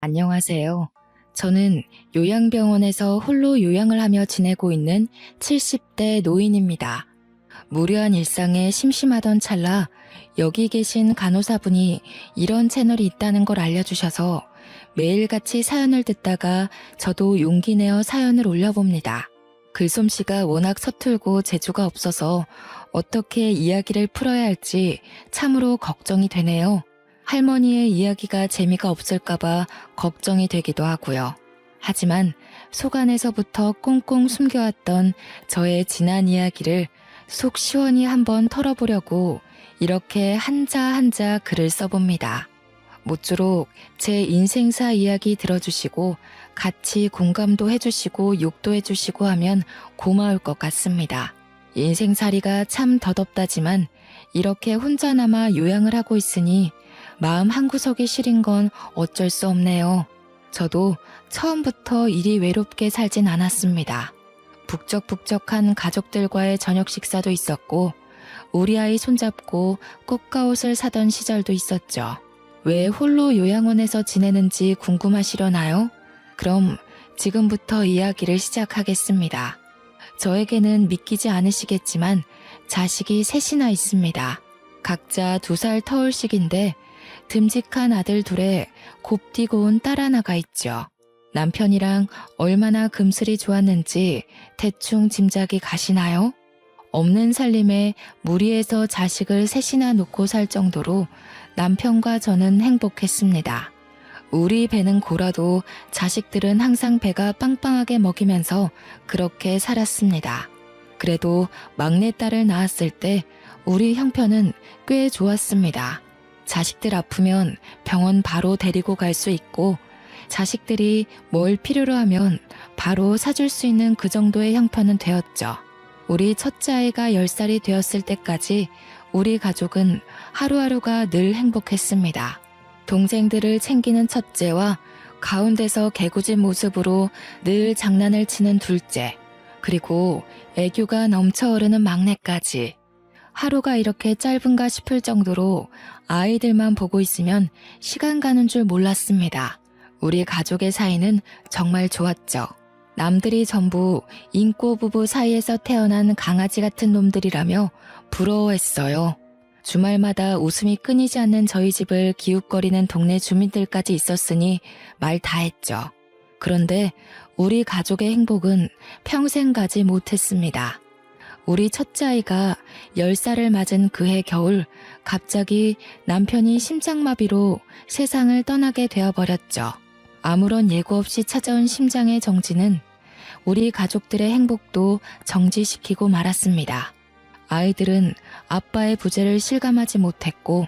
안녕하세요. 저는 요양병원에서 홀로 요양을 하며 지내고 있는 70대 노인입니다. 무료한 일상에 심심하던 찰나 여기 계신 간호사분이 이런 채널이 있다는 걸 알려주셔서 매일같이 사연을 듣다가 저도 용기 내어 사연을 올려봅니다. 글솜씨가 워낙 서툴고 재주가 없어서 어떻게 이야기를 풀어야 할지 참으로 걱정이 되네요. 할머니의 이야기가 재미가 없을까봐 걱정이 되기도 하고요. 하지만 속안에서부터 꽁꽁 숨겨왔던 저의 지난 이야기를 속 시원히 한번 털어보려고 이렇게 한자 한자 글을 써봅니다. 모쪼록 제 인생사 이야기 들어주시고 같이 공감도 해주시고 욕도 해주시고 하면 고마울 것 같습니다. 인생살이가 참 더덥다지만 이렇게 혼자나마 요양을 하고 있으니 마음 한구석이 시린 건 어쩔 수 없네요. 저도 처음부터 이리 외롭게 살진 않았습니다. 북적북적한 가족들과의 저녁 식사도 있었고 우리 아이 손잡고 꽃가옷을 사던 시절도 있었죠. 왜 홀로 요양원에서 지내는지 궁금하시려나요? 그럼 지금부터 이야기를 시작하겠습니다. 저에게는 믿기지 않으시겠지만 자식이 셋이나 있습니다. 각자 2살 터울씩인데 듬직한 아들 둘에 곱디고 온 딸 하나가 있죠. 남편이랑 얼마나 금슬이 좋았는지 대충 짐작이 가시나요? 없는 살림에 무리해서 자식을 셋이나 놓고 살 정도로 남편과 저는 행복했습니다. 우리 배는 고라도 자식들은 항상 배가 빵빵하게 먹이면서 그렇게 살았습니다. 그래도 막내딸을 낳았을 때 우리 형편은 꽤 좋았습니다. 자식들 아프면 병원 바로 데리고 갈 수 있고 자식들이 뭘 필요로 하면 바로 사줄 수 있는 그 정도의 형편은 되었죠. 우리 첫째 아이가 10살이 되었을 때까지 우리 가족은 하루하루가 늘 행복했습니다. 동생들을 챙기는 첫째와 가운데서 개구진 모습으로 늘 장난을 치는 둘째, 그리고 애교가 넘쳐 흐르는 막내까지. 하루가 이렇게 짧은가 싶을 정도로 아이들만 보고 있으면 시간 가는 줄 몰랐습니다. 우리 가족의 사이는 정말 좋았죠. 남들이 전부 인꼬 부부 사이에서 태어난 강아지 같은 놈들이라며 부러워했어요. 주말마다 웃음이 끊이지 않는 저희 집을 기웃거리는 동네 주민들까지 있었으니 말 다 했죠. 그런데 우리 가족의 행복은 평생 가지 못했습니다. 우리 첫째 아이가 10살을 맞은 그해 겨울 갑자기 남편이 심장마비로 세상을 떠나게 되어버렸죠. 아무런 예고 없이 찾아온 심장의 정지는 우리 가족들의 행복도 정지시키고 말았습니다. 아이들은 아빠의 부재를 실감하지 못했고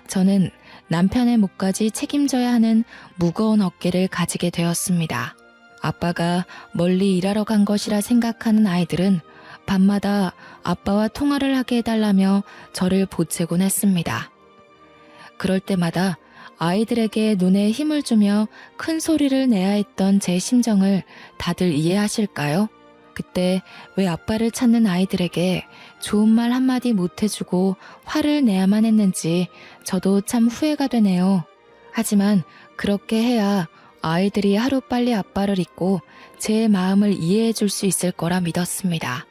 저는 남편의 몫까지 책임져야 하는 무거운 어깨를 가지게 되었습니다. 아빠가 멀리 일하러 간 것이라 생각하는 아이들은 밤마다 아빠와 통화를 하게 해달라며 저를 보채곤 했습니다. 그럴 때마다 아이들에게 눈에 힘을 주며 큰 소리를 내야 했던 제 심정을 다들 이해하실까요? 그때 왜 아빠를 찾는 아이들에게 좋은 말 한마디 못해주고 화를 내야만 했는지 저도 참 후회가 되네요. 하지만 그렇게 해야 아이들이 하루빨리 아빠를 잊고 제 마음을 이해해 줄 수 있을 거라 믿었습니다.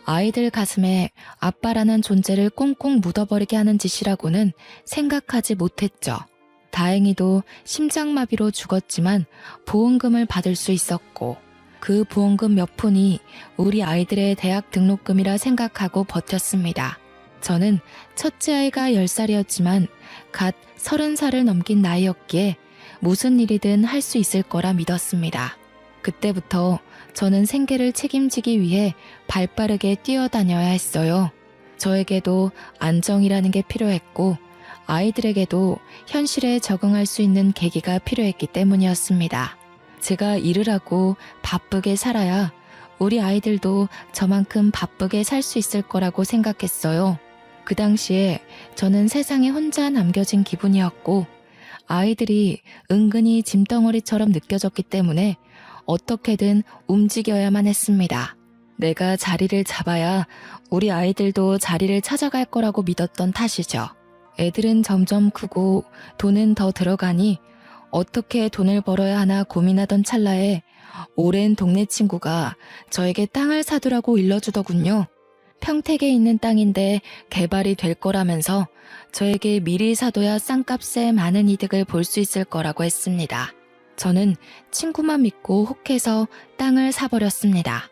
아이들 가슴에 아빠라는 존재를 꽁꽁 묻어버리게 하는 짓이라고는 생각하지 못했죠. 다행히도 심장마비로 죽었지만 보험금을 받을 수 있었고 그 보험금 몇 푼이 우리 아이들의 대학 등록금이라 생각하고 버텼습니다. 저는 첫째 아이가 10살이었지만 갓 30살을 넘긴 나이였기에 무슨 일이든 할 수 있을 거라 믿었습니다. 그때부터 저는 생계를 책임지기 위해 발빠르게 뛰어다녀야 했어요. 저에게도 안정이라는 게 필요했고 아이들에게도 현실에 적응할 수 있는 계기가 필요했기 때문이었습니다. 제가 일을 하고 바쁘게 살아야 우리 아이들도 저만큼 바쁘게 살 수 있을 거라고 생각했어요. 그 당시에 저는 세상에 혼자 남겨진 기분이었고 아이들이 은근히 짐덩어리처럼 느껴졌기 때문에 어떻게든 움직여야만 했습니다. 내가 자리를 잡아야 우리 아이들도 자리를 찾아갈 거라고 믿었던 탓이죠. 애들은 점점 크고 돈은 더 들어가니 어떻게 돈을 벌어야 하나 고민하던 찰나에 오랜 동네 친구가 저에게 땅을 사두라고 일러주더군요. 평택에 있는 땅인데 개발이 될 거라면서 저에게 미리 사둬야 싼값에 많은 이득을 볼 수 있을 거라고 했습니다. 저는 친구만 믿고 혹해서 땅을 사버렸습니다.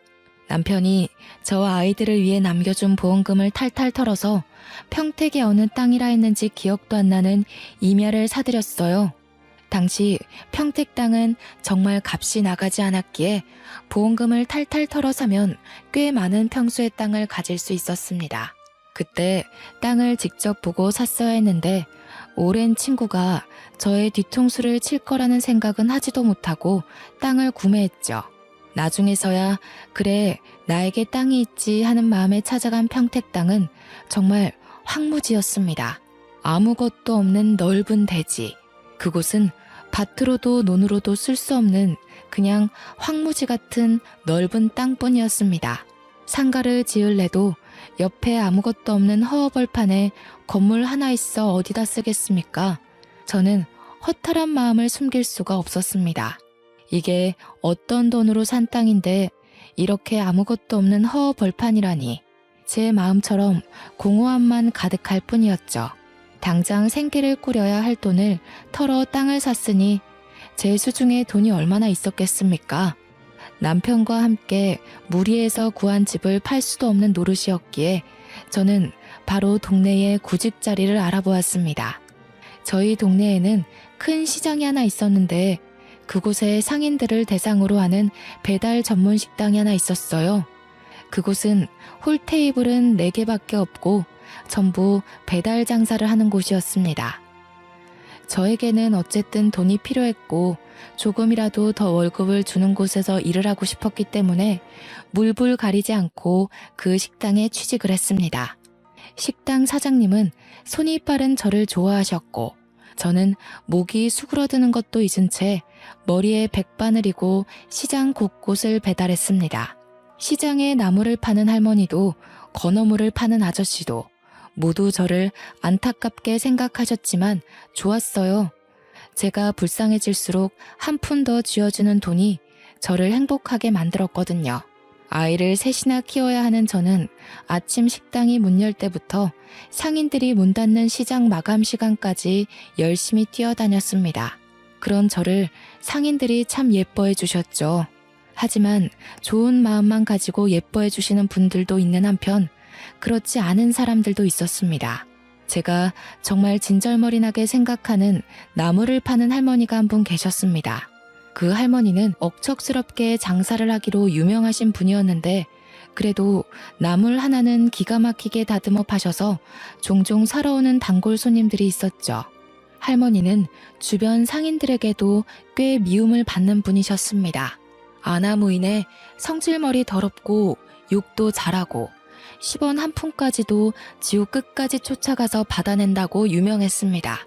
남편이 저와 아이들을 위해 남겨준 보험금을 탈탈 털어서 평택의 어느 땅이라 했는지 기억도 안 나는 임야를 사들였어요. 당시 평택 땅은 정말 값이 나가지 않았기에 보험금을 탈탈 털어 사면 꽤 많은 평수의 땅을 가질 수 있었습니다. 그때 땅을 직접 보고 샀어야 했는데 오랜 친구가 저의 뒤통수를 칠 거라는 생각은 하지도 못하고 땅을 구매했죠. 나중에서야 그래 나에게 땅이 있지 하는 마음에 찾아간 평택 땅은 정말 황무지였습니다. 아무것도 없는 넓은 대지. 그곳은 밭으로도 논으로도 쓸 수 없는 그냥 황무지 같은 넓은 땅뿐이었습니다. 상가를 지을래도 옆에 아무것도 없는 허허벌판에 건물 하나 있어 어디다 쓰겠습니까? 저는 허탈한 마음을 숨길 수가 없었습니다. 이게 어떤 돈으로 산 땅인데 이렇게 아무것도 없는 허허벌판이라니. 제 마음처럼 공허함만 가득할 뿐이었죠. 당장 생계를 꾸려야 할 돈을 털어 땅을 샀으니 제 수중에 돈이 얼마나 있었겠습니까? 남편과 함께 무리해서 구한 집을 팔 수도 없는 노릇이었기에 저는 바로 동네의 구직자리를 알아보았습니다. 저희 동네에는 큰 시장이 하나 있었는데 그곳에 상인들을 대상으로 하는 배달 전문 식당이 하나 있었어요. 그곳은 홀 테이블은 4개밖에 없고 전부 배달 장사를 하는 곳이었습니다. 저에게는 어쨌든 돈이 필요했고 조금이라도 더 월급을 주는 곳에서 일을 하고 싶었기 때문에 물불 가리지 않고 그 식당에 취직을 했습니다. 식당 사장님은 손이 빠른 저를 좋아하셨고 저는 목이 수그러드는 것도 잊은 채 머리에 백바늘이고 시장 곳곳을 배달했습니다. 시장에 나무를 파는 할머니도 건어물을 파는 아저씨도 모두 저를 안타깝게 생각하셨지만 좋았어요. 제가 불쌍해질수록 한 푼 더 쥐어주는 돈이 저를 행복하게 만들었거든요. 아이를 셋이나 키워야 하는 저는 아침 식당이 문 열 때부터 상인들이 문 닫는 시장 마감 시간까지 열심히 뛰어다녔습니다. 그런 저를 상인들이 참 예뻐해 주셨죠. 하지만 좋은 마음만 가지고 예뻐해 주시는 분들도 있는 한편 그렇지 않은 사람들도 있었습니다. 제가 정말 진절머리나게 생각하는 나무를 파는 할머니가 한 분 계셨습니다. 그 할머니는 억척스럽게 장사를 하기로 유명하신 분이었는데 그래도 나물 하나는 기가 막히게 다듬어 파셔서 종종 사러 오는 단골 손님들이 있었죠. 할머니는 주변 상인들에게도 꽤 미움을 받는 분이셨습니다. 아나무인에 성질머리 더럽고 욕도 잘하고 10원 한 푼까지도 지옥 끝까지 쫓아가서 받아낸다고 유명했습니다.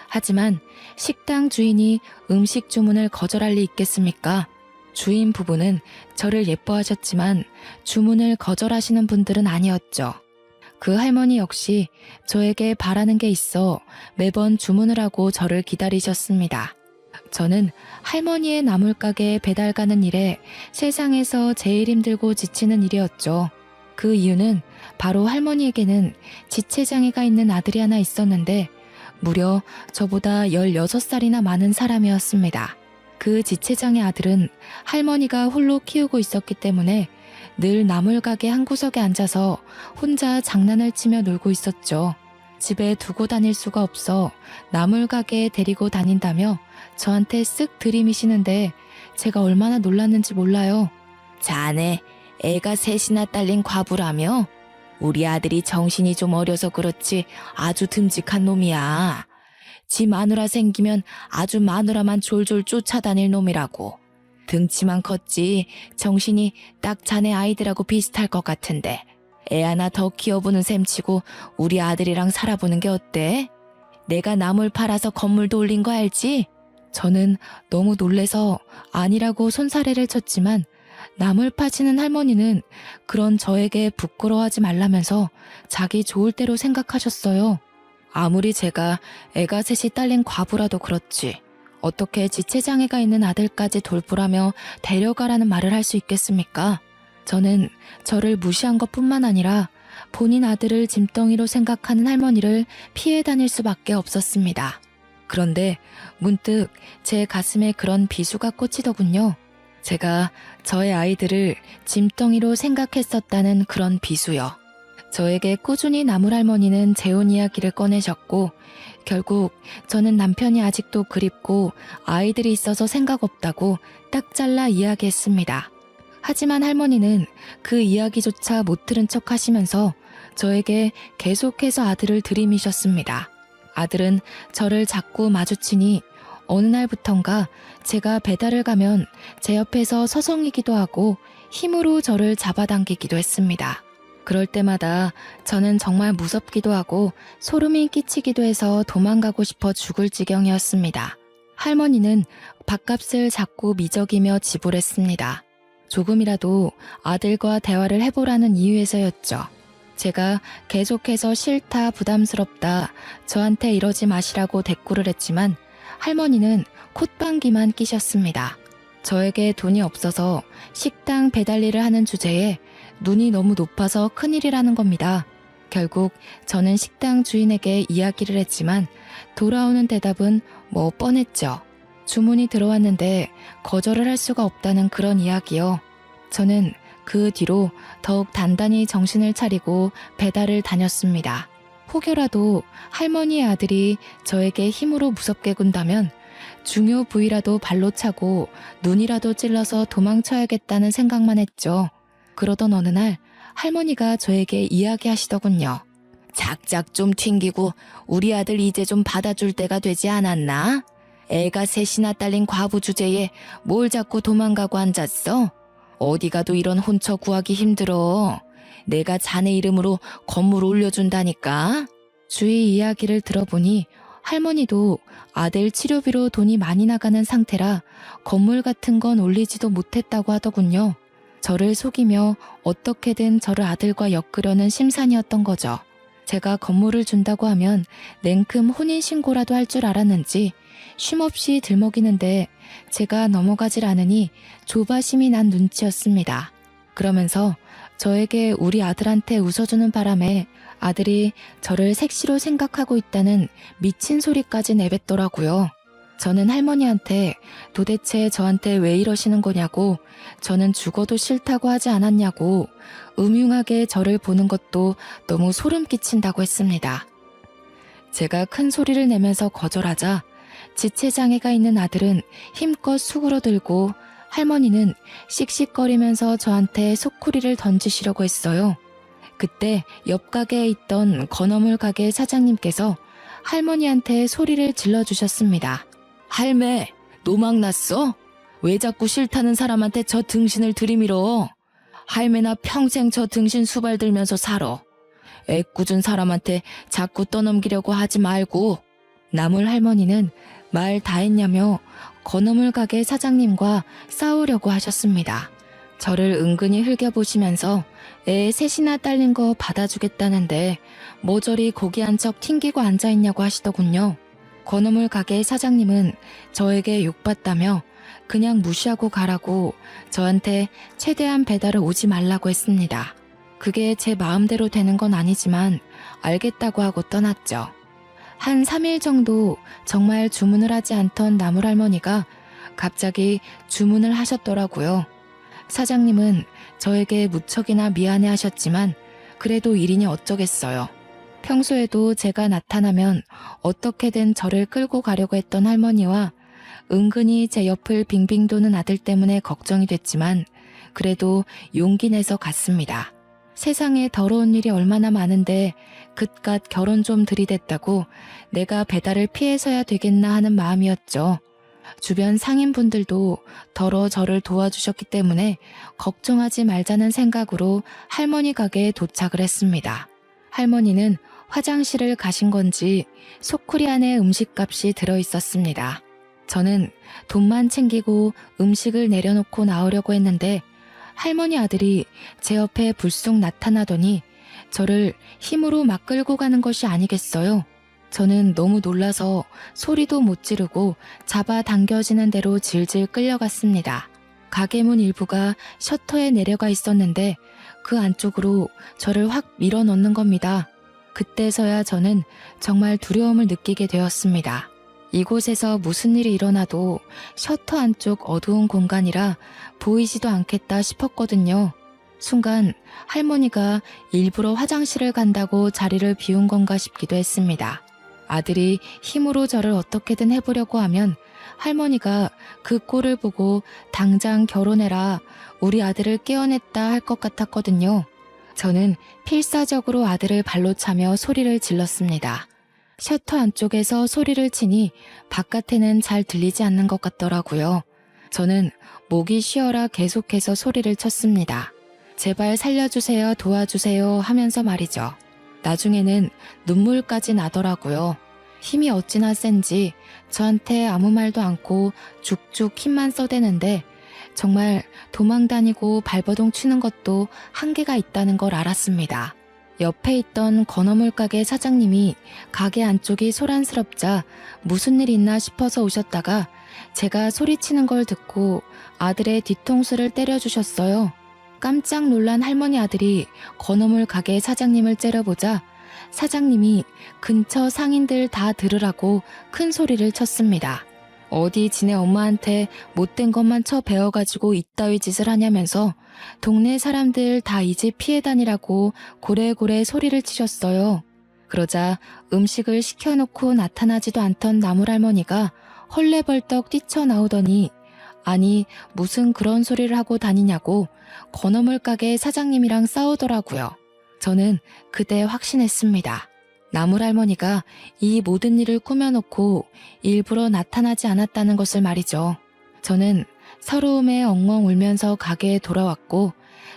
하지만 식당 주인이 음식 주문을 거절할 리 있겠습니까? 주인 부부는 저를 예뻐하셨지만 주문을 거절하시는 분들은 아니었죠. 그 할머니 역시 저에게 바라는 게 있어 매번 주문을 하고 저를 기다리셨습니다. 저는 할머니의 나물가게 배달 가는 일에 세상에서 제일 힘들고 지치는 일이었죠. 그 이유는 바로 할머니에게는 지체장애가 있는 아들이 하나 있었는데 무려 저보다 16살이나 많은 사람이었습니다. 그 지체장애 아들은 할머니가 홀로 키우고 있었기 때문에 늘 나물가게 한 구석에 앉아서 혼자 장난을 치며 놀고 있었죠. 집에 두고 다닐 수가 없어 나물가게에 데리고 다닌다며 저한테 쓱 들이미시는데 제가 얼마나 놀랐는지 몰라요. 자네 애가 셋이나 딸린 과부라며? 우리 아들이 정신이 좀 어려서 그렇지 아주 듬직한 놈이야. 지 마누라 생기면 아주 마누라만 졸졸 쫓아다닐 놈이라고. 등치만 컸지 정신이 딱 자네 아이들하고 비슷할 것 같은데 애 하나 더 키워보는 셈치고 우리 아들이랑 살아보는 게 어때? 내가 나물 팔아서 건물도 올린 거 알지? 저는 너무 놀래서 아니라고 손사래를 쳤지만 나물 파시는 할머니는 그런 저에게 부끄러워하지 말라면서 자기 좋을 대로 생각하셨어요. 아무리 제가 애가 셋이 딸린 과부라도 그렇지 어떻게 지체장애가 있는 아들까지 돌보라며 데려가라는 말을 할 수 있겠습니까? 저는 저를 무시한 것뿐만 아니라 본인 아들을 짐덩이로 생각하는 할머니를 피해 다닐 수밖에 없었습니다. 그런데 문득 제 가슴에 그런 비수가 꽂히더군요. 제가 저의 아이들을 짐덩이로 생각했었다는 그런 비수요. 저에게 꾸준히 나물 할머니는 재혼 이야기를 꺼내셨고 결국 저는 남편이 아직도 그립고 아이들이 있어서 생각 없다고 딱 잘라 이야기했습니다. 하지만 할머니는 그 이야기조차 못 들은 척 하시면서 저에게 계속해서 아들을 들이미셨습니다. 아들은 저를 자꾸 마주치니 어느 날부턴가 제가 배달을 가면 제 옆에서 서성이기도 하고 힘으로 저를 잡아당기기도 했습니다. 그럴 때마다 저는 정말 무섭기도 하고 소름이 끼치기도 해서 도망가고 싶어 죽을 지경이었습니다. 할머니는 밥값을 자꾸 미적이며 지불했습니다. 조금이라도 아들과 대화를 해보라는 이유에서였죠. 제가 계속해서 싫다, 부담스럽다, 저한테 이러지 마시라고 대꾸를 했지만 할머니는 콧방귀만 끼셨습니다. 저에게 돈이 없어서 식당 배달 일을 하는 주제에 눈이 너무 높아서 큰일이라는 겁니다. 결국 저는 식당 주인에게 이야기를 했지만 돌아오는 대답은 뭐 뻔했죠. 주문이 들어왔는데 거절을 할 수가 없다는 그런 이야기요. 저는 그 뒤로 더욱 단단히 정신을 차리고 배달을 다녔습니다. 혹여라도 할머니의 아들이 저에게 힘으로 무섭게 군다면 중요 부위라도 발로 차고 눈이라도 찔러서 도망쳐야겠다는 생각만 했죠. 그러던 어느 날 할머니가 저에게 이야기하시더군요. 작작 좀 튕기고 우리 아들 이제 좀 받아줄 때가 되지 않았나? 애가 셋이나 딸린 과부 주제에 뭘 자꾸 도망가고 앉았어? 어디 가도 이런 혼처 구하기 힘들어. 내가 자네 이름으로 건물 올려준다니까. 주위 이야기를 들어보니 할머니도 아들 치료비로 돈이 많이 나가는 상태라 건물 같은 건 올리지도 못했다고 하더군요. 저를 속이며 어떻게든 저를 아들과 엮으려는 심산이었던 거죠. 제가 건물을 준다고 하면 냉큼 혼인신고라도 할 줄 알았는지 쉼없이 들먹이는데 제가 넘어가질 않으니 조바심이 난 눈치였습니다. 그러면서 저에게 우리 아들한테 웃어주는 바람에 아들이 저를 색시로 생각하고 있다는 미친 소리까지 내뱉더라고요. 저는 할머니한테 도대체 저한테 왜 이러시는 거냐고, 저는 죽어도 싫다고 하지 않았냐고 음흉하게 저를 보는 것도 너무 소름 끼친다고 했습니다. 제가 큰 소리를 내면서 거절하자 지체장애가 있는 아들은 힘껏 수그러들고 할머니는 씩씩거리면서 저한테 소쿠리를 던지시려고 했어요. 그때 옆 가게에 있던 건어물 가게 사장님께서 할머니한테 소리를 질러주셨습니다. 할매, 노망 났어? 왜 자꾸 싫다는 사람한테 저 등신을 들이밀어? 할매나 평생 저 등신 수발 들면서 살아. 애꿎은 사람한테 자꾸 떠넘기려고 하지 말고. 나물 할머니는 말 다 했냐며 건어물 가게 사장님과 싸우려고 하셨습니다. 저를 은근히 흘겨보시면서 애 셋이나 딸린 거 받아주겠다는데 모조리 고기 한 척 튕기고 앉아있냐고 하시더군요. 건어물 가게 사장님은 저에게 욕받다며 그냥 무시하고 가라고 저한테 최대한 배달을 오지 말라고 했습니다. 그게 제 마음대로 되는 건 아니지만 알겠다고 하고 떠났죠. 한 3일 정도 정말 주문을 하지 않던 나물 할머니가 갑자기 주문을 하셨더라고요. 사장님은 저에게 무척이나 미안해 하셨지만 그래도 일이니 어쩌겠어요. 평소에도 제가 나타나면 어떻게든 저를 끌고 가려고 했던 할머니와 은근히 제 옆을 빙빙 도는 아들 때문에 걱정이 됐지만 그래도 용기 내서 갔습니다. 세상에 더러운 일이 얼마나 많은데 그깟 결혼 좀 들이댔다고 내가 배달을 피해서야 되겠나 하는 마음이었죠. 주변 상인분들도 더러 저를 도와주셨기 때문에 걱정하지 말자는 생각으로 할머니 가게에 도착을 했습니다. 할머니는 화장실을 가신 건지 소쿠리 안에 음식값이 들어있었습니다. 저는 돈만 챙기고 음식을 내려놓고 나오려고 했는데 할머니 아들이 제 옆에 불쑥 나타나더니 저를 힘으로 막 끌고 가는 것이 아니겠어요. 저는 너무 놀라서 소리도 못 지르고 잡아당겨지는 대로 질질 끌려갔습니다. 가게 문 일부가 셔터에 내려가 있었는데 그 안쪽으로 저를 확 밀어넣는 겁니다. 그때서야 저는 정말 두려움을 느끼게 되었습니다. 이곳에서 무슨 일이 일어나도 셔터 안쪽 어두운 공간이라 보이지도 않겠다 싶었거든요. 순간 할머니가 일부러 화장실을 간다고 자리를 비운 건가 싶기도 했습니다. 아들이 힘으로 저를 어떻게든 해보려고 하면 할머니가 그 꼴을 보고 당장 결혼해라, 우리 아들을 깨어냈다 할 것 같았거든요. 저는 필사적으로 아들을 발로 차며 소리를 질렀습니다. 셔터 안쪽에서 소리를 치니 바깥에는 잘 들리지 않는 것 같더라고요. 저는 목이 쉬어라 계속해서 소리를 쳤습니다. 제발 살려주세요, 도와주세요 하면서 말이죠. 나중에는 눈물까지 나더라고요. 힘이 어찌나 센지 저한테 아무 말도 않고 죽죽 힘만 써대는데 정말 도망다니고 발버둥 치는 것도 한계가 있다는 걸 알았습니다. 옆에 있던 건어물 가게 사장님이 가게 안쪽이 소란스럽자 무슨 일 있나 싶어서 오셨다가 제가 소리치는 걸 듣고 아들의 뒤통수를 때려주셨어요. 깜짝 놀란 할머니 아들이 건어물 가게 사장님을 째려보자 사장님이 근처 상인들 다 들으라고 큰 소리를 쳤습니다. 어디 지네 엄마한테 못된 것만 쳐 배워가지고 이따위 짓을 하냐면서 동네 사람들 다 이 집 피해 다니라고 고래고래 소리를 치셨어요. 그러자 음식을 시켜놓고 나타나지도 않던 나물할머니가 헐레벌떡 뛰쳐나오더니 아니 무슨 그런 소리를 하고 다니냐고 건어물 가게 사장님이랑 싸우더라고요. 저는 그때 확신했습니다. 나물할머니가 이 모든 일을 꾸며놓고 일부러 나타나지 않았다는 것을 말이죠. 저는 서러움에 엉엉 울면서 가게에 돌아왔고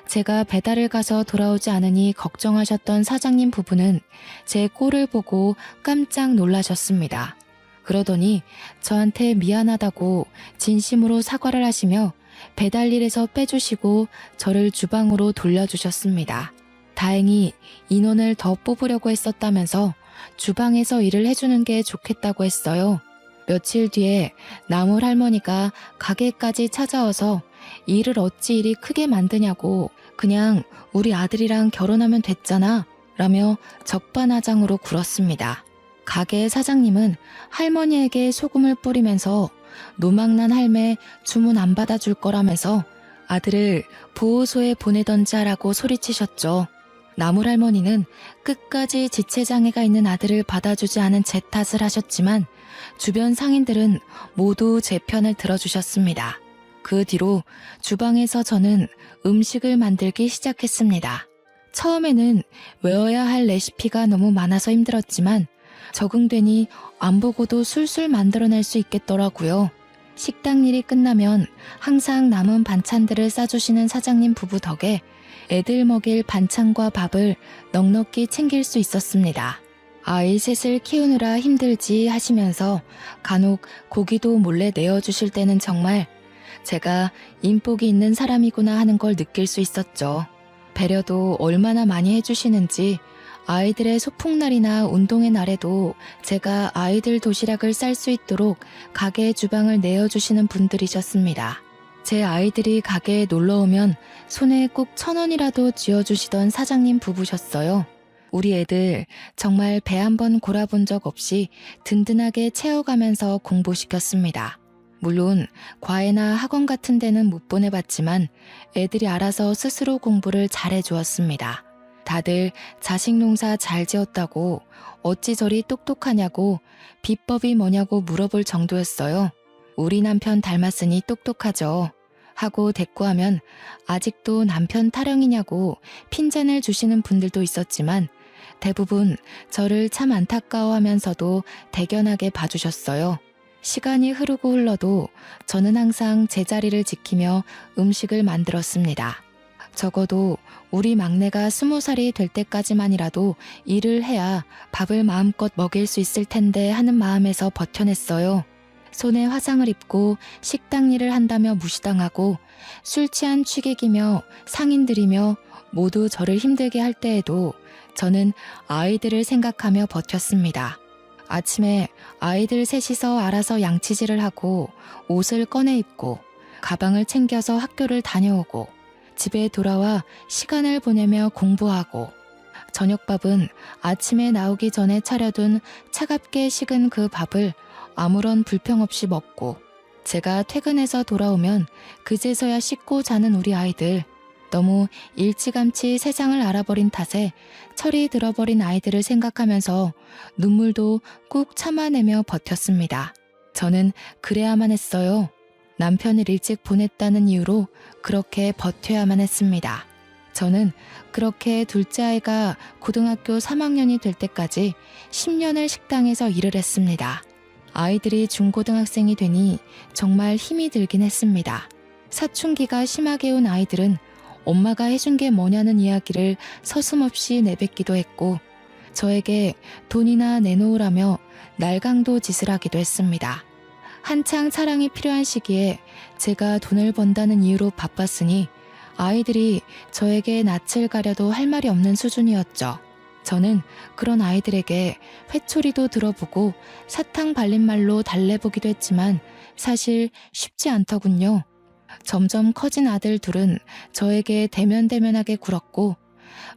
제가 배달을 가서 돌아오지 않으니 걱정하셨던 사장님 부부는 제 꼴을 보고 깜짝 놀라셨습니다. 그러더니 저한테 미안하다고 진심으로 사과를 하시며 배달일에서 빼주시고 저를 주방으로 돌려주셨습니다. 다행히 인원을 더 뽑으려고 했었다면서 주방에서 일을 해주는 게 좋겠다고 했어요. 며칠 뒤에 나물 할머니가 가게까지 찾아와서 일을 어찌 이리 크게 만드냐고 그냥 우리 아들이랑 결혼하면 됐잖아 라며 적반하장으로 굴었습니다. 가게 사장님은 할머니에게 소금을 뿌리면서 노망난 할매 주문 안 받아줄 거라면서 아들을 보호소에 보내던지 하라고 소리치셨죠. 나물할머니는 끝까지 지체장애가 있는 아들을 받아주지 않은 제 탓을 하셨지만 주변 상인들은 모두 제 편을 들어주셨습니다. 그 뒤로 주방에서 저는 음식을 만들기 시작했습니다. 처음에는 외워야 할 레시피가 너무 많아서 힘들었지만 적응되니 안 보고도 술술 만들어낼 수 있겠더라고요. 식당 일이 끝나면 항상 남은 반찬들을 싸주시는 사장님 부부 덕에 애들 먹일 반찬과 밥을 넉넉히 챙길 수 있었습니다. 아이 셋을 키우느라 힘들지 하시면서 간혹 고기도 몰래 내어주실 때는 정말 제가 인복이 있는 사람이구나 하는 걸 느낄 수 있었죠. 배려도 얼마나 많이 해주시는지 아이들의 소풍날이나 운동회 날에도 제가 아이들 도시락을 쌀 수 있도록 가게 주방을 내어주시는 분들이셨습니다. 제 아이들이 가게에 놀러오면 손에 꼭 1,000원이라도 쥐어주시던 사장님 부부셨어요. 우리 애들 정말 배 한 번 골아본 적 없이 든든하게 채워가면서 공부시켰습니다. 물론 과외나 학원 같은 데는 못 보내봤지만 애들이 알아서 스스로 공부를 잘해주었습니다. 다들 자식 농사 잘 지었다고 어찌 저리 똑똑하냐고 비법이 뭐냐고 물어볼 정도였어요. 우리 남편 닮았으니 똑똑하죠. 하고 대꾸하면 아직도 남편 타령이냐고 핀잔을 주시는 분들도 있었지만 대부분 저를 참 안타까워하면서도 대견하게 봐주셨어요. 시간이 흐르고 흘러도 저는 항상 제자리를 지키며 음식을 만들었습니다. 적어도 우리 막내가 20살이 될 때까지만이라도 일을 해야 밥을 마음껏 먹일 수 있을 텐데 하는 마음에서 버텨냈어요. 손에 화상을 입고 식당 일을 한다며 무시당하고 술 취한 취객이며 상인들이며 모두 저를 힘들게 할 때에도 저는 아이들을 생각하며 버텼습니다. 아침에 아이들 셋이서 알아서 양치질을 하고 옷을 꺼내 입고 가방을 챙겨서 학교를 다녀오고 집에 돌아와 시간을 보내며 공부하고 저녁밥은 아침에 나오기 전에 차려둔 차갑게 식은 그 밥을 아무런 불평 없이 먹고 제가 퇴근해서 돌아오면 그제서야 씻고 자는 우리 아이들. 너무 일찌감치 세상을 알아버린 탓에 철이 들어버린 아이들을 생각하면서 눈물도 꾹 참아내며 버텼습니다. 저는 그래야만 했어요. 남편을 일찍 보냈다는 이유로 그렇게 버텨야만 했습니다. 저는 그렇게 둘째 아이가 고등학교 3학년이 될 때까지 10년을 식당에서 일을 했습니다. 아이들이 중고등학생이 되니 정말 힘이 들긴 했습니다. 사춘기가 심하게 온 아이들은 엄마가 해준 게 뭐냐는 이야기를 서슴없이 내뱉기도 했고 저에게 돈이나 내놓으라며 날강도 짓을 하기도 했습니다. 한창 사랑이 필요한 시기에 제가 돈을 번다는 이유로 바빴으니 아이들이 저에게 낯을 가려도 할 말이 없는 수준이었죠. 저는 그런 아이들에게 회초리도 들어보고 사탕 발린 말로 달래보기도 했지만 사실 쉽지 않더군요. 점점 커진 아들 둘은 저에게 대면대면하게 굴었고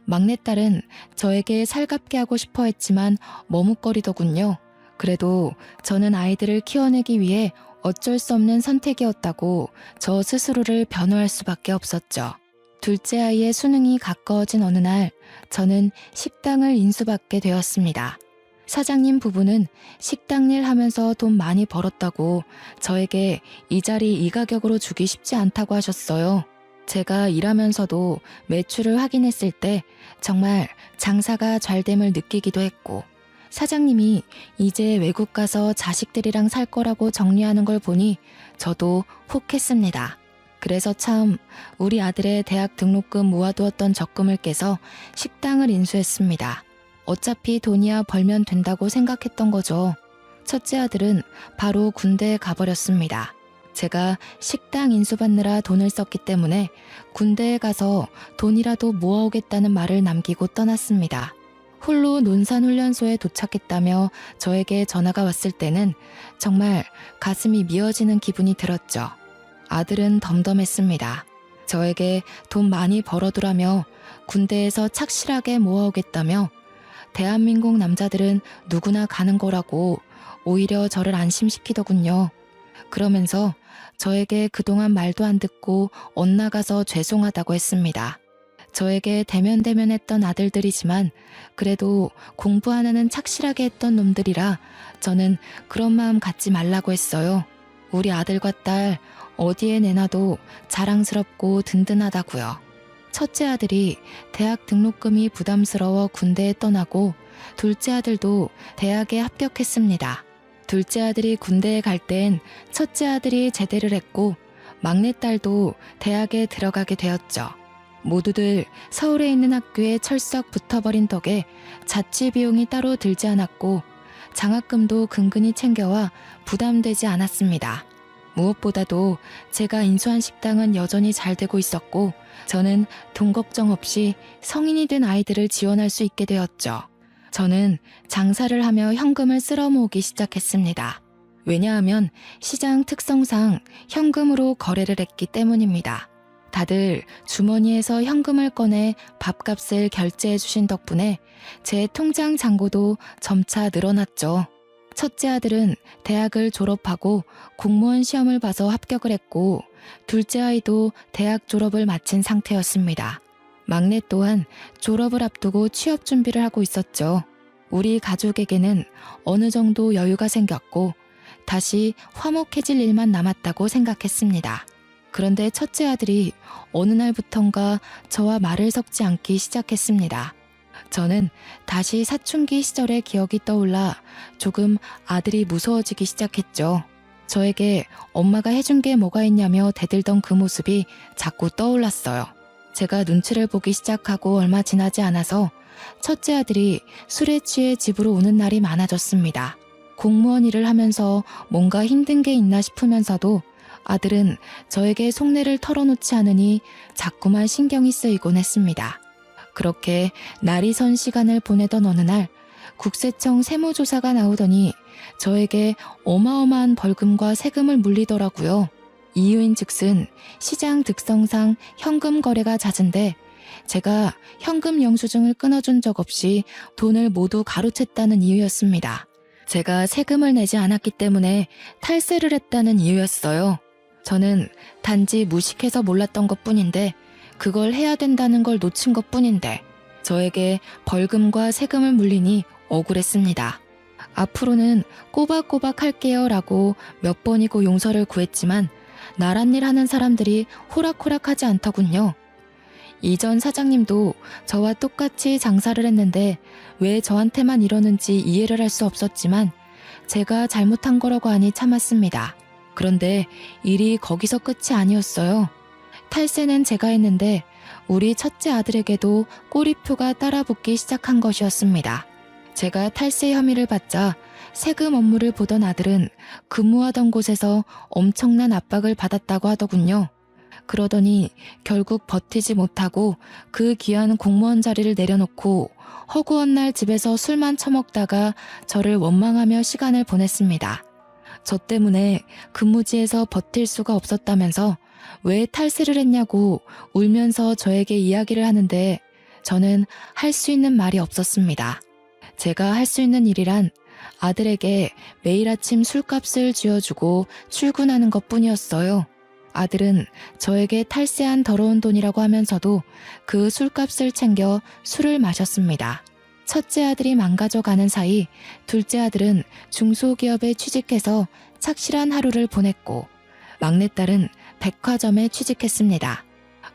막내딸은 저에게 살갑게 하고 싶어 했지만 머뭇거리더군요. 그래도 저는 아이들을 키워내기 위해 어쩔 수 없는 선택이었다고 저 스스로를 변호할 수밖에 없었죠. 둘째 아이의 수능이 가까워진 어느 날 저는 식당을 인수받게 되었습니다. 사장님 부부는 식당 일 하면서 돈 많이 벌었다고 저에게 이 자리 이 가격으로 주기 쉽지 않다고 하셨어요. 제가 일하면서도 매출을 확인했을 때 정말 장사가 잘 됨을 느끼기도 했고 사장님이 이제 외국 가서 자식들이랑 살 거라고 정리하는 걸 보니 저도 혹했습니다. 그래서 참 우리 아들의 대학 등록금 모아두었던 적금을 깨서 식당을 인수했습니다. 어차피 돈이야 벌면 된다고 생각했던 거죠. 첫째 아들은 바로 군대에 가버렸습니다. 제가 식당 인수받느라 돈을 썼기 때문에 군대에 가서 돈이라도 모아오겠다는 말을 남기고 떠났습니다. 홀로 논산훈련소에 도착했다며 저에게 전화가 왔을 때는 정말 가슴이 미어지는 기분이 들었죠. 아들은 덤덤했습니다. 저에게 돈 많이 벌어두라며 군대에서 착실하게 모아오겠다며 대한민국 남자들은 누구나 가는 거라고 오히려 저를 안심시키더군요. 그러면서 저에게 그동안 말도 안 듣고 엇나가서 죄송하다고 했습니다. 저에게 대면대면했던 아들들이지만 그래도 공부 하나는 착실하게 했던 놈들이라 저는 그런 마음 갖지 말라고 했어요. 우리 아들과 딸 어디에 내놔도 자랑스럽고 든든하다고요. 첫째 아들이 대학 등록금이 부담스러워 군대에 떠나고 둘째 아들도 대학에 합격했습니다. 둘째 아들이 군대에 갈 땐 첫째 아들이 제대를 했고 막내딸도 대학에 들어가게 되었죠. 모두들 서울에 있는 학교에 철썩 붙어버린 덕에 자취 비용이 따로 들지 않았고 장학금도 근근히 챙겨와 부담되지 않았습니다. 무엇보다도 제가 인수한 식당은 여전히 잘 되고 있었고 저는 돈 걱정 없이 성인이 된 아이들을 지원할 수 있게 되었죠. 저는 장사를 하며 현금을 쓸어 모으기 시작했습니다. 왜냐하면 시장 특성상 현금으로 거래를 했기 때문입니다. 다들 주머니에서 현금을 꺼내 밥값을 결제해 주신 덕분에 제 통장 잔고도 점차 늘어났죠. 첫째 아들은 대학을 졸업하고 공무원 시험을 봐서 합격을 했고 둘째 아이도 대학 졸업을 마친 상태였습니다. 막내 또한 졸업을 앞두고 취업 준비를 하고 있었죠. 우리 가족에게는 어느 정도 여유가 생겼고 다시 화목해질 일만 남았다고 생각했습니다. 그런데 첫째 아들이 어느 날부턴가 저와 말을 섞지 않기 시작했습니다. 저는 다시 사춘기 시절의 기억이 떠올라 조금 아들이 무서워지기 시작했죠. 저에게 엄마가 해준 게 뭐가 있냐며 대들던 그 모습이 자꾸 떠올랐어요. 제가 눈치를 보기 시작하고 얼마 지나지 않아서 첫째 아들이 술에 취해 집으로 오는 날이 많아졌습니다. 공무원 일을 하면서 뭔가 힘든 게 있나 싶으면서도 아들은 저에게 속내를 털어놓지 않으니 자꾸만 신경이 쓰이곤 했습니다. 그렇게 날이 선 시간을 보내던 어느 날 국세청 세무조사가 나오더니 저에게 어마어마한 벌금과 세금을 물리더라고요. 이유인 즉슨 시장 특성상 현금 거래가 잦은데 제가 현금 영수증을 끊어준 적 없이 돈을 모두 가로챘다는 이유였습니다. 제가 세금을 내지 않았기 때문에 탈세를 했다는 이유였어요. 저는 단지 무식해서 몰랐던 것뿐인데 그걸 해야 된다는 걸 놓친 것뿐인데 저에게 벌금과 세금을 물리니 억울했습니다. 앞으로는 꼬박꼬박 할게요 라고 몇 번이고 용서를 구했지만 나란 일 하는 사람들이 호락호락하지 않더군요. 이전 사장님도 저와 똑같이 장사를 했는데 왜 저한테만 이러는지 이해를 할 수 없었지만 제가 잘못한 거라고 하니 참았습니다. 그런데 일이 거기서 끝이 아니었어요. 탈세는 제가 했는데 우리 첫째 아들에게도 꼬리표가 따라붙기 시작한 것이었습니다. 제가 탈세 혐의를 받자 세금 업무를 보던 아들은 근무하던 곳에서 엄청난 압박을 받았다고 하더군요. 그러더니 결국 버티지 못하고 그 귀한 공무원 자리를 내려놓고 허구한 날 집에서 술만 처먹다가 저를 원망하며 시간을 보냈습니다. 저 때문에 근무지에서 버틸 수가 없었다면서 왜 탈세를 했냐고 울면서 저에게 이야기를 하는데 저는 할 수 있는 말이 없었습니다. 제가 할 수 있는 일이란 아들에게 매일 아침 술값을 쥐어주고 출근하는 것뿐이었어요. 아들은 저에게 탈세한 더러운 돈이라고 하면서도 그 술값을 챙겨 술을 마셨습니다. 첫째 아들이 망가져가는 사이 둘째 아들은 중소기업에 취직해서 착실한 하루를 보냈고 막내딸은 백화점에 취직했습니다.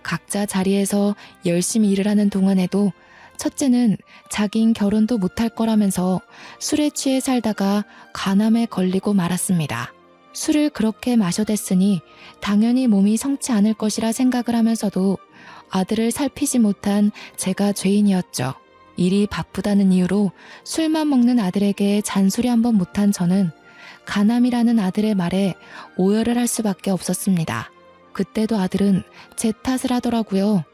각자 자리에서 열심히 일을 하는 동안에도 첫째는 자긴 결혼도 못할 거라면서 술에 취해 살다가 간암에 걸리고 말았습니다. 술을 그렇게 마셔댔으니 당연히 몸이 성치 않을 것이라 생각을 하면서도 아들을 살피지 못한 제가 죄인이었죠. 일이 바쁘다는 이유로 술만 먹는 아들에게 잔소리 한번 못한 저는 간암이라는 아들의 말에 오열을 할 수밖에 없었습니다. 그때도 아들은 제 탓을 하더라고요.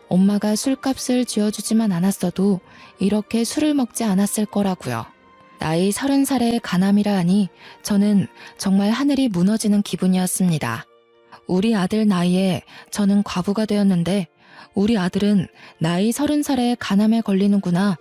엄마가 술값을 쥐어주지만 않았어도 이렇게 술을 먹지 않았을 거라고요. 나이 30살의 간암이라 하니 저는 정말 하늘이 무너지는 기분이었습니다. 우리 아들 나이에 저는 과부가 되었는데 우리 아들은 나이 30살에 간암에 걸리는구나.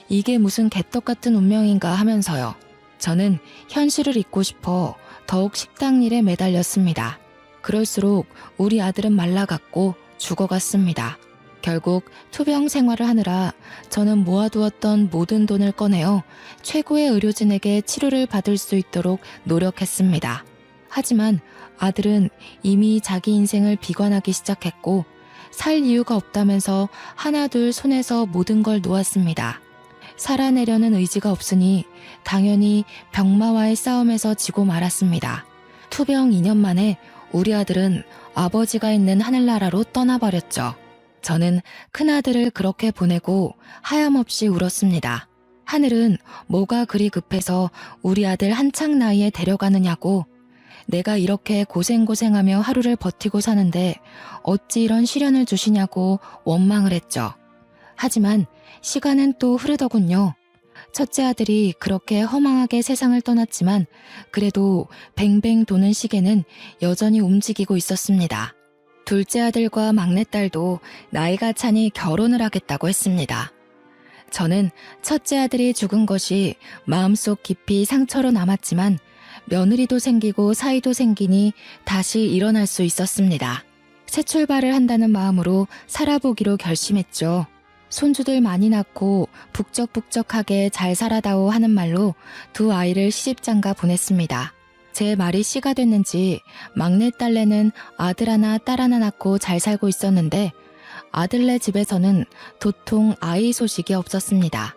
이게 무슨 개떡 같은 운명인가 하면서요. 저는 현실을 잊고 싶어 더욱 식당 일에 매달렸습니다. 그럴수록 우리 아들은 말라갔고 죽어갔습니다. 결국 투병 생활을 하느라 저는 모아두었던 모든 돈을 꺼내어 최고의 의료진에게 치료를 받을 수 있도록 노력했습니다. 하지만 아들은 이미 자기 인생을 비관하기 시작했고 살 이유가 없다면서 하나둘 손에서 모든 걸 놓았습니다. 살아내려는 의지가 없으니 당연히 병마와의 싸움에서 지고 말았습니다. 투병 2년 만에 우리 아들은 아버지가 있는 하늘나라로 떠나버렸죠. 저는 큰아들을 그렇게 보내고 하염없이 울었습니다. 하늘은 뭐가 그리 급해서 우리 아들 한창 나이에 데려가느냐고. 내가 이렇게 고생고생하며 하루를 버티고 사는데 어찌 이런 시련을 주시냐고 원망을 했죠. 하지만 시간은 또 흐르더군요. 첫째 아들이 그렇게 허망하게 세상을 떠났지만 그래도 뱅뱅 도는 시계는 여전히 움직이고 있었습니다. 둘째 아들과 막내딸도 나이가 차니 결혼을 하겠다고 했습니다. 저는 첫째 아들이 죽은 것이 마음속 깊이 상처로 남았지만 며느리도 생기고 사이도 생기니 다시 일어날 수 있었습니다. 새 출발을 한다는 마음으로 살아보기로 결심했죠. 손주들 많이 낳고 북적북적하게 잘 살아다오 하는 말로 두 아이를 시집장가 보냈습니다. 제 말이 씨가 됐는지 막내딸내는 아들 하나 딸 하나 낳고 잘 살고 있었는데 아들네 집에서는 도통 아이 소식이 없었습니다.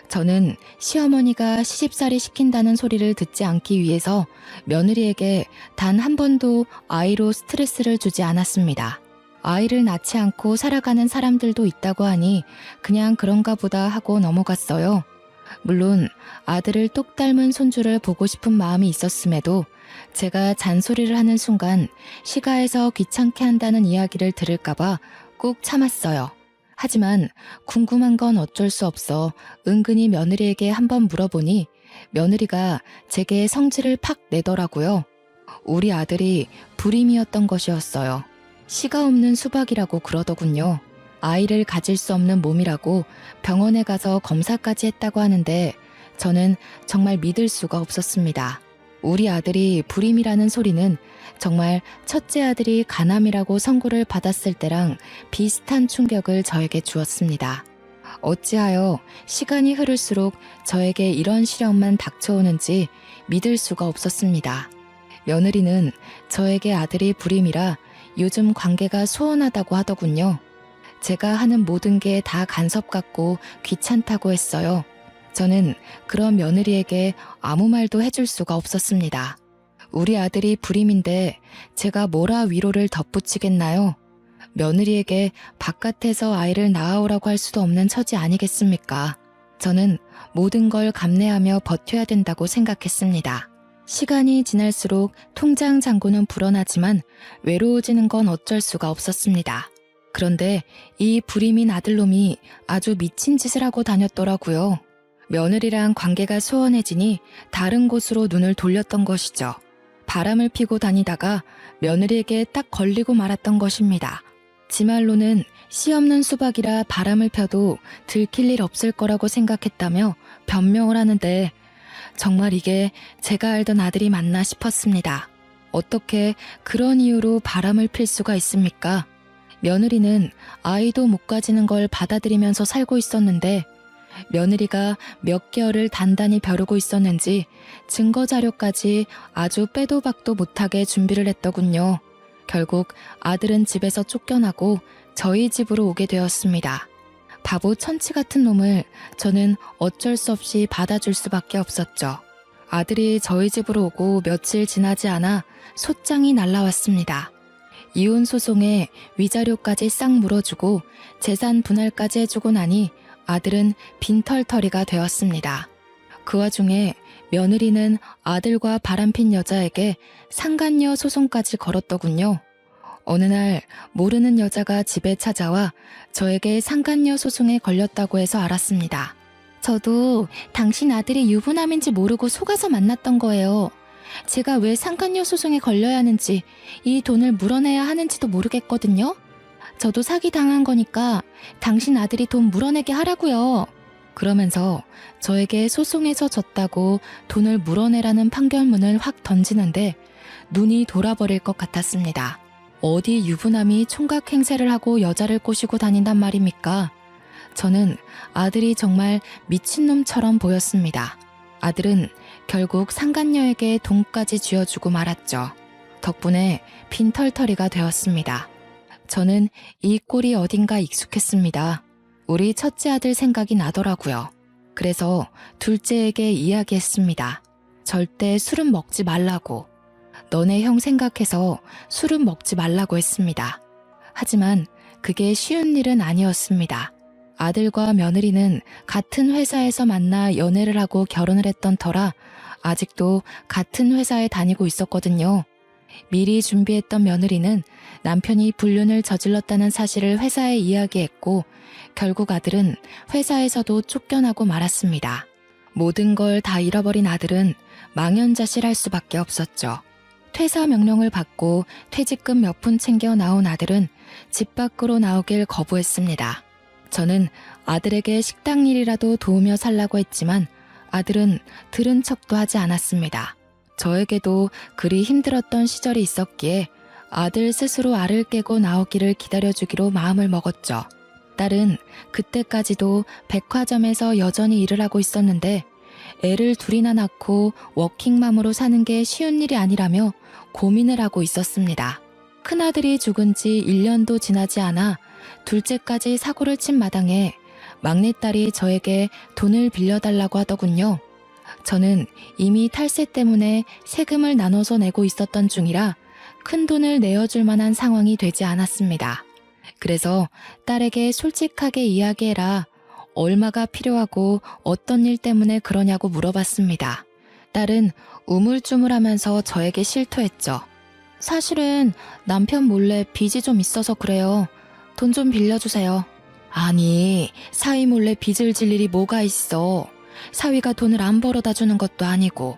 저는 시어머니가 시집살이 시킨다는 소리를 듣지 않기 위해서 며느리에게 단 한 번도 아이로 스트레스를 주지 않았습니다. 아이를 낳지 않고 살아가는 사람들도 있다고 하니 그냥 그런가 보다 하고 넘어갔어요. 물론 아들을 똑 닮은 손주를 보고 싶은 마음이 있었음에도 제가 잔소리를 하는 순간 시가에서 귀찮게 한다는 이야기를 들을까봐 꾹 참았어요. 하지만 궁금한 건 어쩔 수 없어 은근히 며느리에게 한번 물어보니 며느리가 제게 성질을 팍 내더라고요. 우리 아들이 불임이었던 것이었어요. 씨가 없는 수박이라고 그러더군요. 아이를 가질 수 없는 몸이라고 병원에 가서 검사까지 했다고 하는데 저는 정말 믿을 수가 없었습니다. 우리 아들이 불임이라는 소리는 정말 첫째 아들이 간암이라고 선고를 받았을 때랑 비슷한 충격을 저에게 주었습니다. 어찌하여 시간이 흐를수록 저에게 이런 시련만 닥쳐오는지 믿을 수가 없었습니다. 며느리는 저에게 아들이 불임이라 요즘 관계가 소원하다고 하더군요. 제가 하는 모든 게 다 간섭 같고 귀찮다고 했어요. 저는 그런 며느리에게 아무 말도 해줄 수가 없었습니다. 우리 아들이 불임인데 제가 뭐라 위로를 덧붙이겠나요? 며느리에게 바깥에서 아이를 낳아오라고 할 수도 없는 처지 아니겠습니까? 저는 모든 걸 감내하며 버텨야 된다고 생각했습니다. 시간이 지날수록 통장 잔고는 불어나지만 외로워지는 건 어쩔 수가 없었습니다. 그런데 이 불임인 아들놈이 아주 미친 짓을 하고 다녔더라고요. 며느리랑 관계가 소원해지니 다른 곳으로 눈을 돌렸던 것이죠. 바람을 피고 다니다가 며느리에게 딱 걸리고 말았던 것입니다. 지 말로는 씨 없는 수박이라 바람을 펴도 들킬 일 없을 거라고 생각했다며 변명을 하는데 정말 이게 제가 알던 아들이 맞나 싶었습니다. 어떻게 그런 이유로 바람을 필 수가 있습니까? 며느리는 아이도 못 가지는 걸 받아들이면서 살고 있었는데 며느리가 몇 개월을 단단히 벼르고 있었는지 증거 자료까지 아주 빼도 박도 못하게 준비를 했더군요. 결국 아들은 집에서 쫓겨나고 저희 집으로 오게 되었습니다. 바보 천치 같은 놈을 저는 어쩔 수 없이 받아줄 수밖에 없었죠. 아들이 저희 집으로 오고 며칠 지나지 않아 소장이 날라왔습니다. 이혼 소송에 위자료까지 싹 물어주고 재산 분할까지 해주고 나니 아들은 빈털터리가 되었습니다. 그 와중에 며느리는 아들과 바람핀 여자에게 상간녀 소송까지 걸었더군요. 어느 날 모르는 여자가 집에 찾아와 저에게 상간녀 소송에 걸렸다고 해서 알았습니다. 저도 당신 아들이 유부남인지 모르고 속아서 만났던 거예요. 제가 왜 상간녀 소송에 걸려야 하는지, 이 돈을 물어내야 하는지도 모르겠거든요. 저도 사기당한 거니까 당신 아들이 돈 물어내게 하라고요. 그러면서 저에게 소송에서 졌다고 돈을 물어내라는 판결문을 확 던지는데 눈이 돌아버릴 것 같았습니다. 어디 유부남이 총각 행세를 하고 여자를 꼬시고 다닌단 말입니까? 저는 아들이 정말 미친놈처럼 보였습니다. 아들은 결국 상간녀에게 돈까지 쥐어주고 말았죠. 덕분에 빈털터리가 되었습니다. 저는 이 꼴이 어딘가 익숙했습니다. 우리 첫째 아들 생각이 나더라고요. 그래서 둘째에게 이야기했습니다. 절대 술은 먹지 말라고. 너네 형 생각해서 술은 먹지 말라고 했습니다. 하지만 그게 쉬운 일은 아니었습니다. 아들과 며느리는 같은 회사에서 만나 연애를 하고 결혼을 했던 터라 아직도 같은 회사에 다니고 있었거든요. 미리 준비했던 며느리는 남편이 불륜을 저질렀다는 사실을 회사에 이야기했고 결국 아들은 회사에서도 쫓겨나고 말았습니다. 모든 걸 다 잃어버린 아들은 망연자실할 수밖에 없었죠. 퇴사 명령을 받고 퇴직금 몇 푼 챙겨 나온 아들은 집 밖으로 나오길 거부했습니다. 저는 아들에게 식당 일이라도 도우며 살라고 했지만 아들은 들은 척도 하지 않았습니다. 저에게도 그리 힘들었던 시절이 있었기에 아들 스스로 알을 깨고 나오기를 기다려주기로 마음을 먹었죠. 딸은 그때까지도 백화점에서 여전히 일을 하고 있었는데 애를 둘이나 낳고 워킹맘으로 사는 게 쉬운 일이 아니라며 고민을 하고 있었습니다. 큰아들이 죽은 지 1년도 지나지 않아 둘째까지 사고를 친 마당에 막내딸이 저에게 돈을 빌려달라고 하더군요. 저는 이미 탈세 때문에 세금을 나눠서 내고 있었던 중이라 큰 돈을 내어줄 만한 상황이 되지 않았습니다. 그래서 딸에게 솔직하게 이야기해라. 얼마가 필요하고 어떤 일 때문에 그러냐고 물어봤습니다. 딸은 우물쭈물하면서 저에게 실토했죠. 사실은 남편 몰래 빚이 좀 있어서 그래요. 돈 좀 빌려주세요. 아니, 사위 몰래 빚을 질 일이 뭐가 있어. 사위가 돈을 안 벌어다 주는 것도 아니고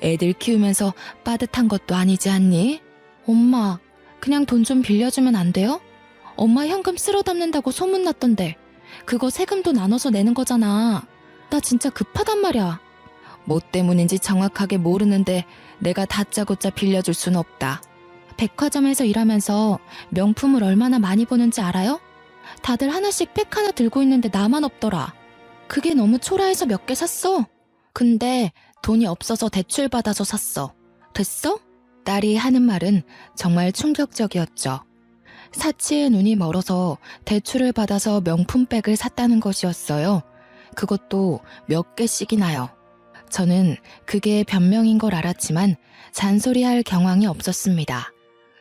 애들 키우면서 빠듯한 것도 아니지 않니? 엄마, 그냥 돈 좀 빌려주면 안 돼요? 엄마 현금 쓸어 담는다고 소문났던데 그거 세금도 나눠서 내는 거잖아. 나 진짜 급하단 말이야. 뭐 때문인지 정확하게 모르는데 내가 다짜고짜 빌려줄 순 없다. 백화점에서 일하면서 명품을 얼마나 많이 보는지 알아요? 다들 하나씩 백 하나 들고 있는데 나만 없더라. 그게 너무 초라해서 몇 개 샀어. 근데 돈이 없어서 대출 받아서 샀어. 됐어? 딸이 하는 말은 정말 충격적이었죠. 사치의 눈이 멀어서 대출을 받아서 명품백을 샀다는 것이었어요. 그것도 몇 개씩이나요. 저는 그게 변명인 걸 알았지만 잔소리할 경황이 없었습니다.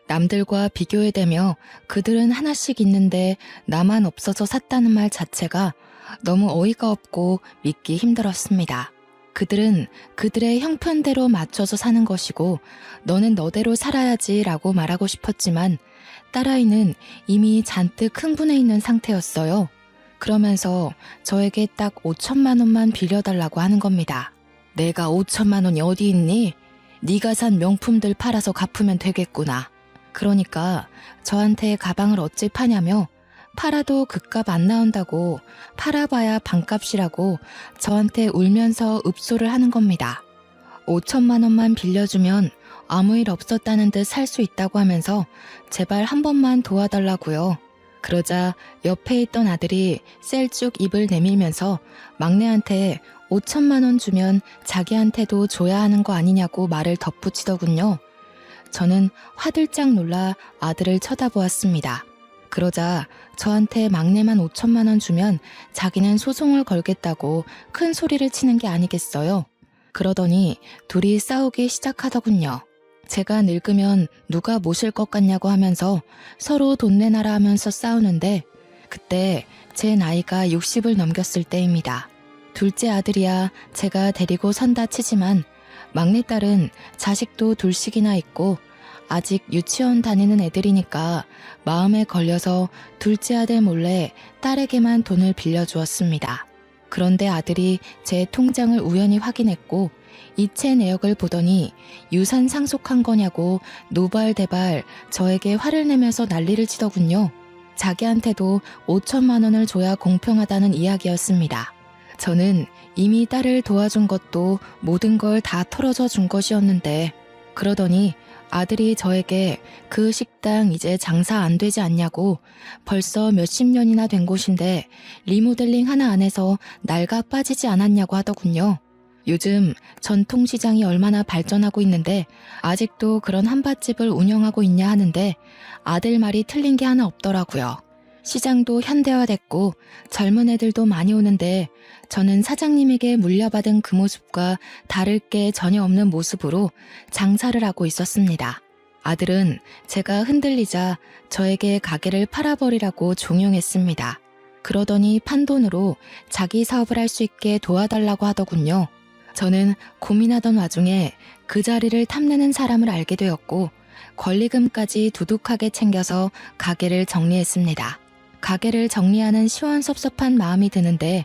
남들과 비교해대며 그들은 하나씩 있는데 나만 없어서 샀다는 말 자체가 너무 어이가 없고 믿기 힘들었습니다. 그들은 그들의 형편대로 맞춰서 사는 것이고 너는 너대로 살아야지 라고 말하고 싶었지만 딸아이는 이미 잔뜩 흥분해 있는 상태였어요. 그러면서 저에게 딱 5천만 원만 빌려달라고 하는 겁니다. 내가 5천만 원이 어디 있니? 네가 산 명품들 팔아서 갚으면 되겠구나. 그러니까 저한테 가방을 어찌 파냐며 팔아도 그값 안 나온다고 팔아봐야 반값이라고 저한테 울면서 읍소를 하는 겁니다. 5천만 원만 빌려주면 아무 일 없었다는 듯 살 수 있다고 하면서 제발 한 번만 도와달라고요. 그러자 옆에 있던 아들이 셀쭉 입을 내밀면서 막내한테 5천만 원 주면 자기한테도 줘야 하는 거 아니냐고 말을 덧붙이더군요. 저는 화들짝 놀라 아들을 쳐다보았습니다. 그러자 저한테 막내만 5천만 원 주면 자기는 소송을 걸겠다고 큰 소리를 치는 게 아니겠어요. 그러더니 둘이 싸우기 시작하더군요. 제가 늙으면 누가 모실 것 같냐고 하면서 서로 돈 내놔라 하면서 싸우는데 그때 제 나이가 60을 넘겼을 때입니다. 둘째 아들이야 제가 데리고 산다 치지만 막내딸은 자식도 둘씩이나 있고 아직 유치원 다니는 애들이니까 마음에 걸려서 둘째 아들 몰래 딸에게만 돈을 빌려주었습니다. 그런데 아들이 제 통장을 우연히 확인했고 이체 내역을 보더니 유산 상속한 거냐고 노발대발 저에게 화를 내면서 난리를 치더군요. 자기한테도 5천만 원을 줘야 공평하다는 이야기였습니다. 저는 이미 딸을 도와준 것도 모든 걸 다 털어져 준 것이었는데 그러더니 아들이 저에게 그 식당 이제 장사 안 되지 않냐고 벌써 몇십 년이나 된 곳인데 리모델링 하나 안 해서 낡아 빠지지 않았냐고 하더군요. 요즘 전통시장이 얼마나 발전하고 있는데 아직도 그런 한밭집을 운영하고 있냐 하는데 아들 말이 틀린 게 하나 없더라고요. 시장도 현대화됐고 젊은 애들도 많이 오는데 저는 사장님에게 물려받은 그 모습과 다를 게 전혀 없는 모습으로 장사를 하고 있었습니다. 아들은 제가 흔들리자 저에게 가게를 팔아버리라고 종용했습니다. 그러더니 판돈으로 자기 사업을 할 수 있게 도와달라고 하더군요. 저는 고민하던 와중에 그 자리를 탐내는 사람을 알게 되었고 권리금까지 두둑하게 챙겨서 가게를 정리했습니다. 가게를 정리하는 시원섭섭한 마음이 드는데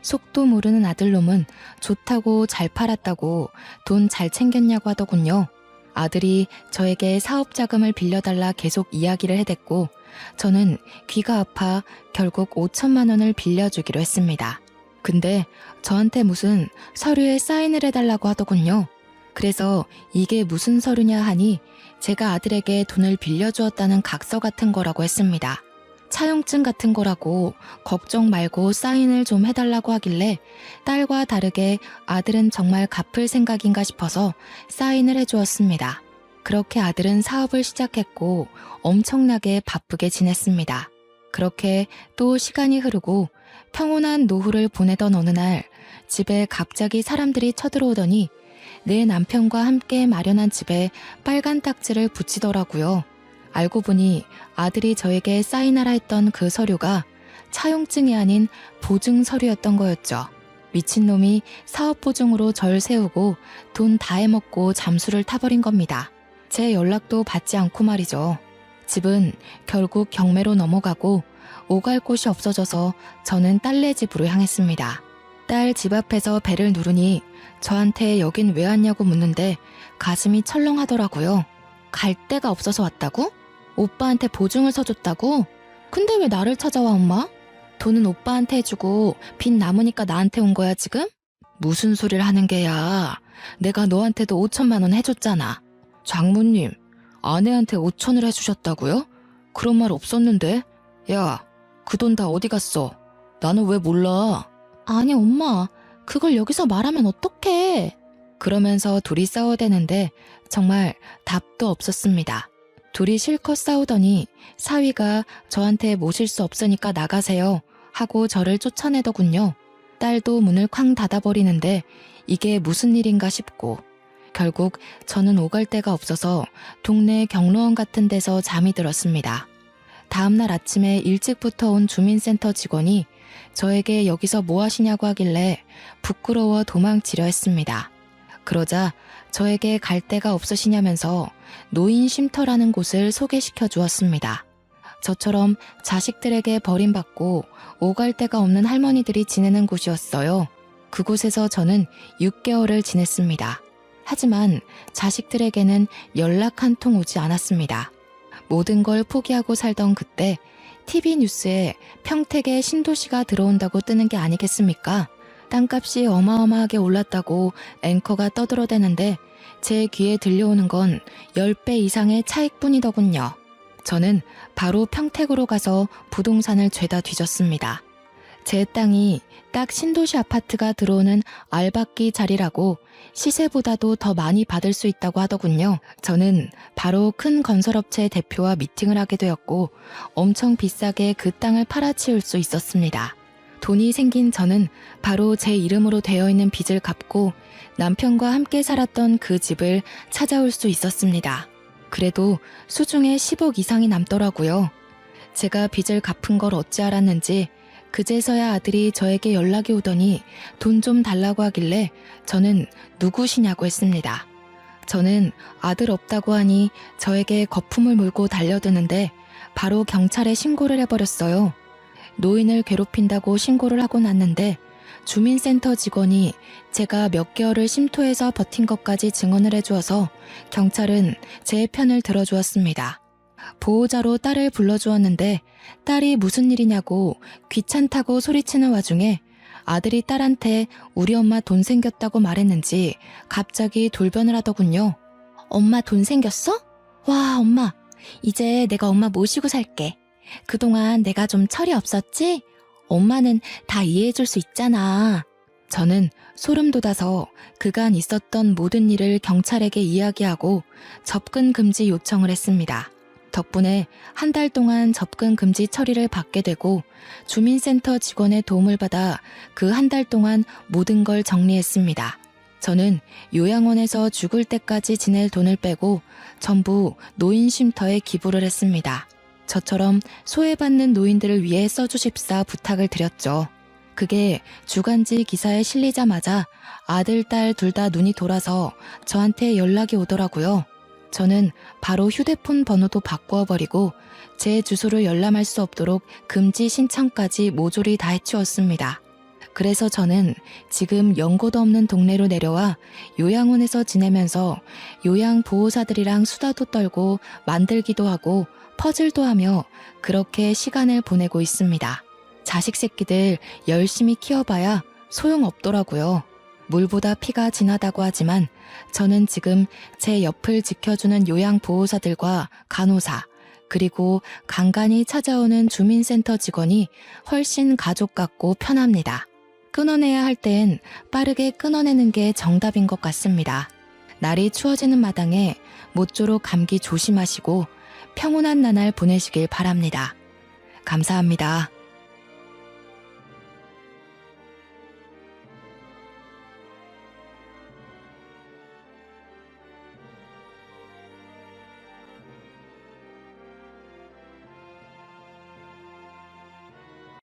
속도 모르는 아들놈은 좋다고 잘 팔았다고 돈 잘 챙겼냐고 하더군요. 아들이 저에게 사업 자금을 빌려달라 계속 이야기를 해댔고 저는 귀가 아파 결국 5천만 원을 빌려주기로 했습니다. 근데 저한테 무슨 서류에 사인을 해달라고 하더군요. 그래서 이게 무슨 서류냐 하니 제가 아들에게 돈을 빌려주었다는 각서 같은 거라고 했습니다. 차용증 같은 거라고 걱정 말고 사인을 좀 해달라고 하길래 딸과 다르게 아들은 정말 갚을 생각인가 싶어서 사인을 해주었습니다. 그렇게 아들은 사업을 시작했고 엄청나게 바쁘게 지냈습니다. 그렇게 또 시간이 흐르고 평온한 노후를 보내던 어느 날 집에 갑자기 사람들이 쳐들어오더니 내 남편과 함께 마련한 집에 빨간 딱지를 붙이더라고요. 알고 보니 아들이 저에게 사인하라 했던 그 서류가 차용증이 아닌 보증 서류였던 거였죠. 미친놈이 사업보증으로 절 세우고 돈 다 해먹고 잠수를 타버린 겁니다. 제 연락도 받지 않고 말이죠. 집은 결국 경매로 넘어가고 오갈 곳이 없어져서 저는 딸네 집으로 향했습니다. 딸 집 앞에서 벨을 누르니 저한테 여긴 왜 왔냐고 묻는데 가슴이 철렁하더라고요. 갈 데가 없어서 왔다고? 오빠한테 보증을 서줬다고? 근데 왜 나를 찾아와, 엄마? 돈은 오빠한테 해주고 빚 남으니까 나한테 온 거야, 지금? 무슨 소리를 하는 게야. 내가 너한테도 5천만 원 해줬잖아. 장모님, 아내한테 5천을 해주셨다고요? 그런 말 없었는데? 야, 그 돈 다 어디 갔어? 나는 왜 몰라? 아니, 엄마, 그걸 여기서 말하면 어떡해? 그러면서 둘이 싸워대는데 정말 답도 없었습니다. 둘이 실컷 싸우더니 사위가 저한테 모실 수 없으니까 나가세요 하고 저를 쫓아내더군요. 딸도 문을 쾅 닫아버리는데 이게 무슨 일인가 싶고 결국 저는 오갈 데가 없어서 동네 경로원 같은 데서 잠이 들었습니다. 다음날 아침에 일찍부터 온 주민센터 직원이 저에게 여기서 뭐 하시냐고 하길래 부끄러워 도망치려 했습니다. 그러자 저에게 갈 데가 없으시냐면서 노인 쉼터라는 곳을 소개시켜 주었습니다. 저처럼 자식들에게 버림받고 오갈 데가 없는 할머니들이 지내는 곳이었어요. 그곳에서 저는 6개월을 지냈습니다. 하지만 자식들에게는 연락 한 통 오지 않았습니다. 모든 걸 포기하고 살던 그때 TV 뉴스에 평택에 신도시가 들어온다고 뜨는 게 아니겠습니까? 땅값이 어마어마하게 올랐다고 앵커가 떠들어대는데 제 귀에 들려오는 건 10배 이상의 차익뿐이더군요. 저는 바로 평택으로 가서 부동산을 죄다 뒤졌습니다. 제 땅이 딱 신도시 아파트가 들어오는 알박기 자리라고 시세보다도 더 많이 받을 수 있다고 하더군요. 저는 바로 큰 건설업체 대표와 미팅을 하게 되었고 엄청 비싸게 그 땅을 팔아치울 수 있었습니다. 돈이 생긴 저는 바로 제 이름으로 되어 있는 빚을 갚고 남편과 함께 살았던 그 집을 찾아올 수 있었습니다. 그래도 수중에 10억 이상이 남더라고요. 제가 빚을 갚은 걸 어찌 알았는지 그제서야 아들이 저에게 연락이 오더니 돈 좀 달라고 하길래 저는 누구시냐고 했습니다. 저는 아들 없다고 하니 저에게 거품을 물고 달려드는데 바로 경찰에 신고를 해버렸어요. 노인을 괴롭힌다고 신고를 하고 났는데 주민센터 직원이 제가 몇 개월을 쉼터에서 버틴 것까지 증언을 해주어서 경찰은 제 편을 들어주었습니다. 보호자로 딸을 불러주었는데 딸이 무슨 일이냐고 귀찮다고 소리치는 와중에 아들이 딸한테 우리 엄마 돈 생겼다고 말했는지 갑자기 돌변을 하더군요. 엄마 돈 생겼어? 와, 엄마, 이제 내가 엄마 모시고 살게. 그동안 내가 좀 철이 없었지? 엄마는 다 이해해줄 수 있잖아. 저는 소름 돋아서 그간 있었던 모든 일을 경찰에게 이야기하고 접근 금지 요청을 했습니다. 덕분에 한 달 동안 접근 금지 처리를 받게 되고 주민센터 직원의 도움을 받아 그 한 달 동안 모든 걸 정리했습니다. 저는 요양원에서 죽을 때까지 지낼 돈을 빼고 전부 노인 쉼터에 기부를 했습니다. 저처럼 소외받는 노인들을 위해 써주십사 부탁을 드렸죠. 그게 주간지 기사에 실리자마자 아들, 딸 둘 다 눈이 돌아서 저한테 연락이 오더라고요. 저는 바로 휴대폰 번호도 바꾸어버리고 제 주소를 열람할 수 없도록 금지 신청까지 모조리 다 해치웠습니다. 그래서 저는 지금 연고도 없는 동네로 내려와 요양원에서 지내면서 요양보호사들이랑 수다도 떨고 만들기도 하고 퍼즐도 하며 그렇게 시간을 보내고 있습니다. 자식 새끼들 열심히 키워봐야 소용없더라고요. 물보다 피가 진하다고 하지만 저는 지금 제 옆을 지켜주는 요양보호사들과 간호사 그리고 간간히 찾아오는 주민센터 직원이 훨씬 가족 같고 편합니다. 끊어내야 할 땐 빠르게 끊어내는 게 정답인 것 같습니다. 날이 추워지는 마당에 모쪼록 감기 조심하시고 평온한 나날 보내시길 바랍니다. 감사합니다.